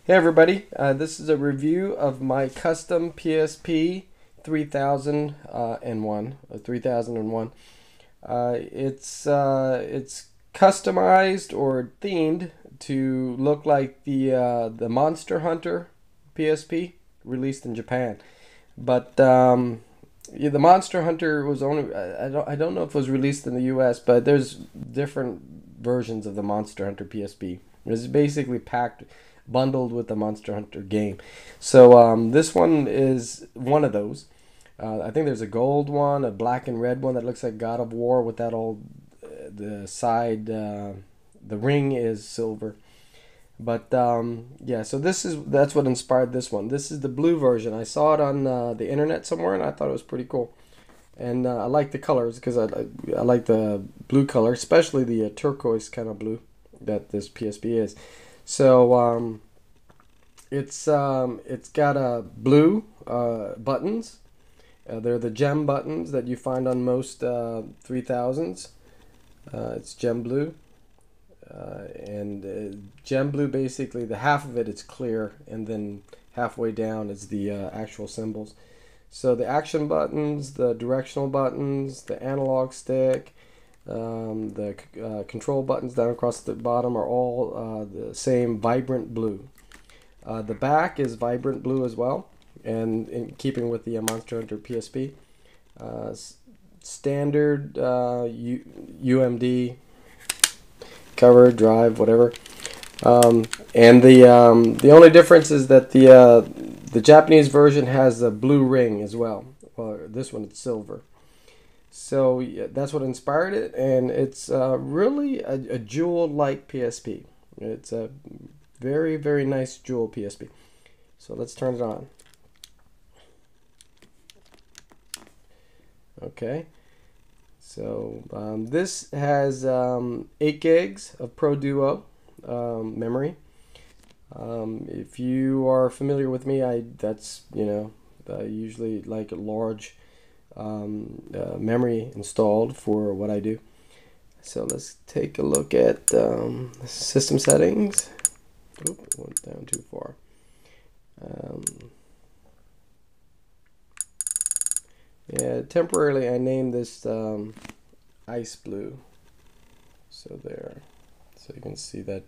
Hey everybody, this is a review of my custom PSP 3001. It's customized or themed to look like the Monster Hunter PSP released in Japan, but yeah, the Monster Hunter was only I don't know if it was released in the U.S., but there's different versions of the Monster Hunter PSP. It's basically packed bundled with the Monster Hunter game. So this one is one of those. I think there's a gold one, a black and red one that looks like God of War with that old the side. The ring is silver. But yeah, so that's what inspired this one. This is the blue version. I saw it on the internet somewhere, and I thought it was pretty cool. And I like the colors because I like the blue color, especially the turquoise kind of blue that this PSP is. So it's got blue buttons. They're the gem buttons that you find on most 3000s. It's gem blue. And gem blue, basically the half of it is clear, and then halfway down is the actual symbols. So the action buttons, the directional buttons, the analog stick, the control buttons down across the bottom are all the same vibrant blue. The back is vibrant blue as well, and in keeping with the Monster Hunter PSP. Standard UMD cover, drive, whatever. And the only difference is that the Japanese version has a blue ring as well. Well, this one it's silver. So yeah, that's what inspired it, and it's really a jewel-like PSP. It's a very, very nice jewel PSP. So let's turn it on. Okay. So this has 8 gigs of Pro Duo memory. If you are familiar with me, I usually like a large memory installed for what I do. So let's take a look at system settings. Oop, it went down too far. Yeah, temporarily I named this Ice Blue. So there. So you can see that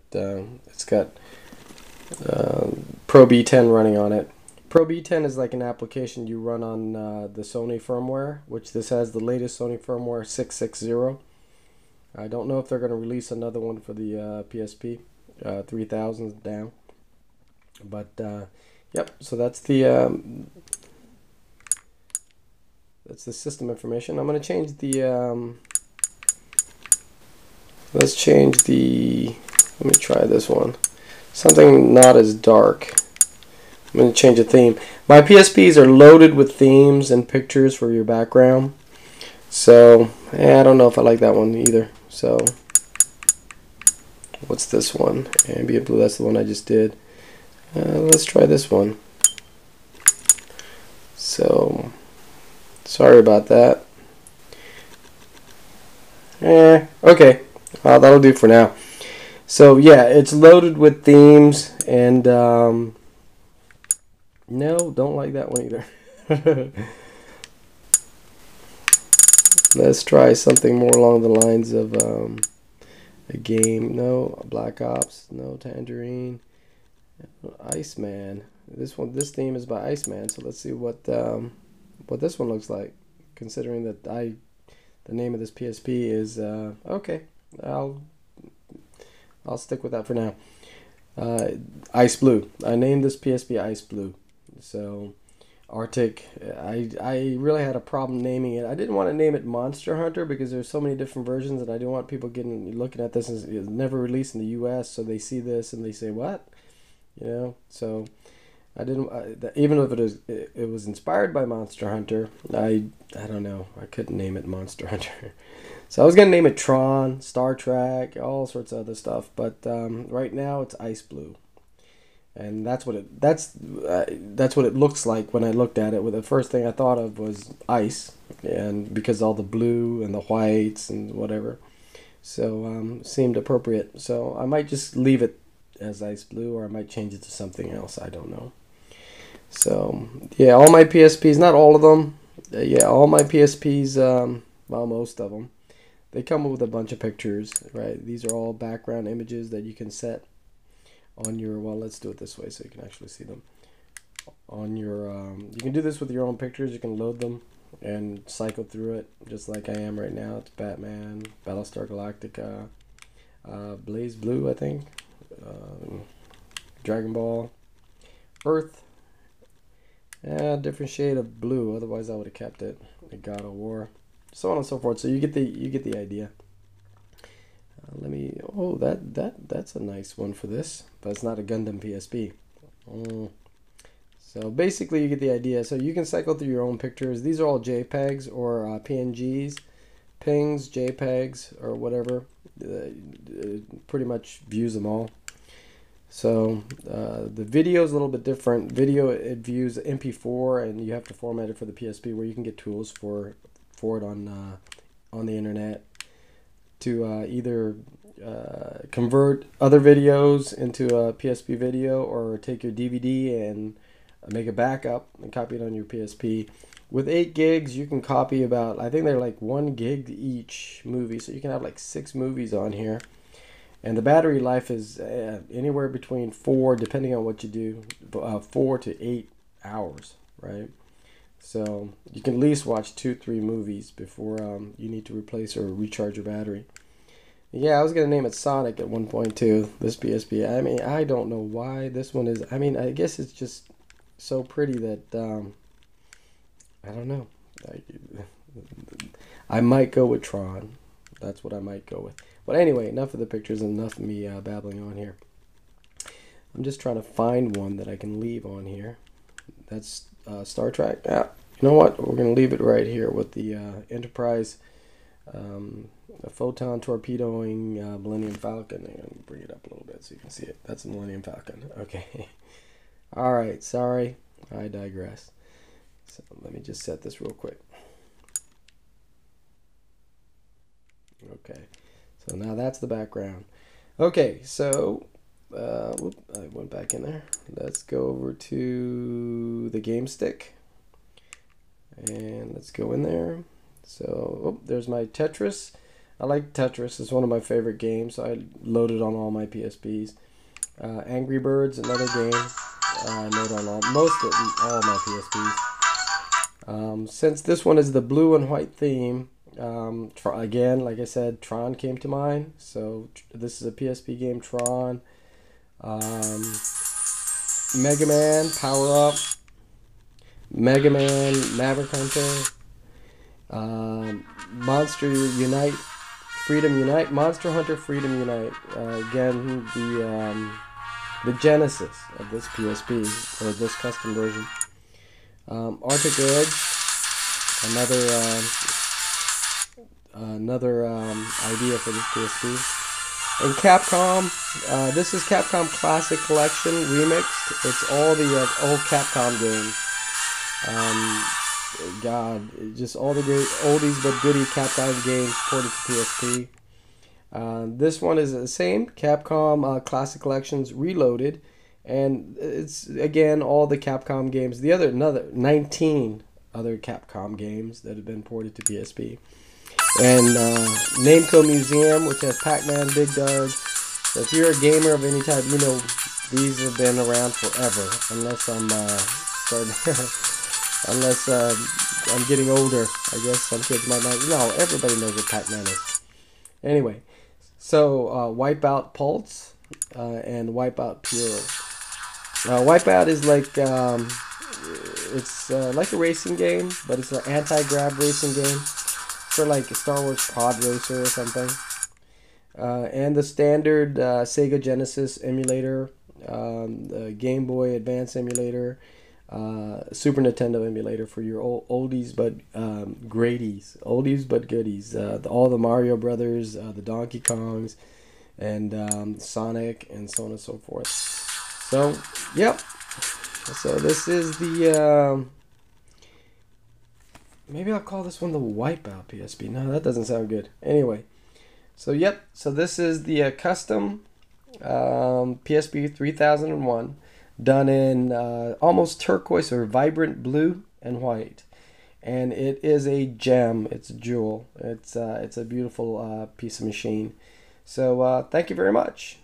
it's got Pro B10 running on it. Pro B10 is like an application you run on the Sony firmware, which this has the latest Sony firmware 660. I don't know if they're going to release another one for the PSP 3000 down. But yep, so that's the system information. I'm going to change the let's change the, let me try this one. Something not as dark. I'm going to change a theme. My PSPs are loaded with themes and pictures for your background. So, I don't know if I like that one either. So, what's this one? Ambient blue, that's the one I just did. Let's try this one. So, sorry about that. Okay. That'll do for now. So yeah, it's loaded with themes, and no, don't like that one either. Let's try something more along the lines of a game. No, Black Ops. No, Tangerine. Iceman. This theme is by Iceman. So let's see what this one looks like. Considering that the name of this PSP is okay. I'll stick with that for now. Ice Blue. I named this PSP Ice Blue. So Arctic. I really had a problem naming it. I didn't want to name it Monster Hunter because there's so many different versions, and I didn't want people looking at this, and it's never released in the U.S. So they see this and they say what, So I didn't. Even if it was inspired by Monster Hunter, I don't know. I couldn't name it Monster Hunter. So I was gonna name it Tron, Star Trek, all sorts of other stuff. But right now it's Ice Blue, and that's what it looks like when I looked at it. Well, the first thing I thought of was ice, and because all the blue and the whites and whatever, so seemed appropriate. So I might just leave it as ice blue, or I might change it to something else. I don't know. So yeah, all my PSPs, not all of them. Yeah, all my PSPs. Well, most of them. They come with a bunch of pictures, right? These are all background images that you can set on your. Well, let's do it this way so you can actually see them. On your, you can do this with your own pictures. You can load them and cycle through it, just like I am right now. It's Batman, Battlestar Galactica, Blaze Blue, I think, Dragon Ball, Earth. Yeah, different shade of blue. Otherwise, I would have kept it. God of War, so on and so forth. So you get the idea. Let me. Oh, that's a nice one for this, but it's not a Gundam PSP. So basically, you get the idea. So you can cycle through your own pictures. These are all JPEGs or PNGs, PNGs, JPEGs, or whatever. Pretty much views them all. So the video is a little bit different. Video, it views MP4, and you have to format it for the PSP, where you can get tools for it on the internet to either convert other videos into a PSP video, or take your DVD and make a backup and copy it on your PSP. With 8 gigs, you can copy about, I think they're like 1 gig each movie, so you can have like 6 movies on here. And the battery life is anywhere between 4, depending on what you do, 4 to 8 hours, right? So you can at least watch 2-3 movies before you need to replace or recharge your battery. Yeah, I was going to name it Sonic at one point too, this PSP. I mean, I don't know why this one is, I mean, I guess it's just so pretty that, I don't know. I might go with Tron. That's what I might go with. But anyway, enough of the pictures and enough of me babbling on here. I'm just trying to find one that I can leave on here. That's Star Trek. Yeah, you know what? We're going to leave it right here with the Enterprise, a photon torpedoing Millennium Falcon. I'm going to bring it up a little bit so you can see it. That's a Millennium Falcon. Okay. All right. Sorry. I digress. So let me just set this real quick. Okay. So now that's the background. Okay, so I went back in there. Let's go over to the game stick. And let's go in there. So, there's my Tetris. I like Tetris. It's one of my favorite games. So I loaded on all my PSPs. Angry Birds, another game. I load on all my PSPs. Since this one is the blue and white theme, again, like I said, Tron came to mind. So this is a PSP game, Tron. Mega Man, Power Up. Mega Man, Maverick Hunter. Monster Unite, Freedom Unite. Monster Hunter, Freedom Unite. Again, the genesis of this PSP, or this custom version. Arctic Edge, another idea for this PSP. And Capcom, this is Capcom Classic Collection Remixed. It's all the old Capcom games. God, just all the great oldies but goodie Capcom games ported to PSP. This one is the same, Capcom Classic Collections Reloaded. And it's, again, all the Capcom games. Another 19 other Capcom games that have been ported to PSP. And Namco Museum, which has Pac-Man, Big Dog. So if you're a gamer of any type, you know these have been around forever. Unless I'm I'm getting older. I guess some kids might not. No, everybody knows what Pac-Man is. Anyway, so Wipeout Pulse and Wipeout Pure. Wipeout is like it's like a racing game, but it's an anti-grab racing game. For like a Star Wars Pod Racer or something. And the standard Sega Genesis emulator, the Game Boy Advance emulator, Super Nintendo emulator for your oldies but greaties, oldies but goodies. All the Mario Brothers, the Donkey Kongs, and Sonic, and so on and so forth. So, yep. So this is the... maybe I'll call this one the Wipeout PSP. No, that doesn't sound good. Anyway, so yep. So this is the custom PSP 3001, done in almost turquoise or vibrant blue and white. And it is a gem. It's a jewel. It's a beautiful piece of machine. So thank you very much.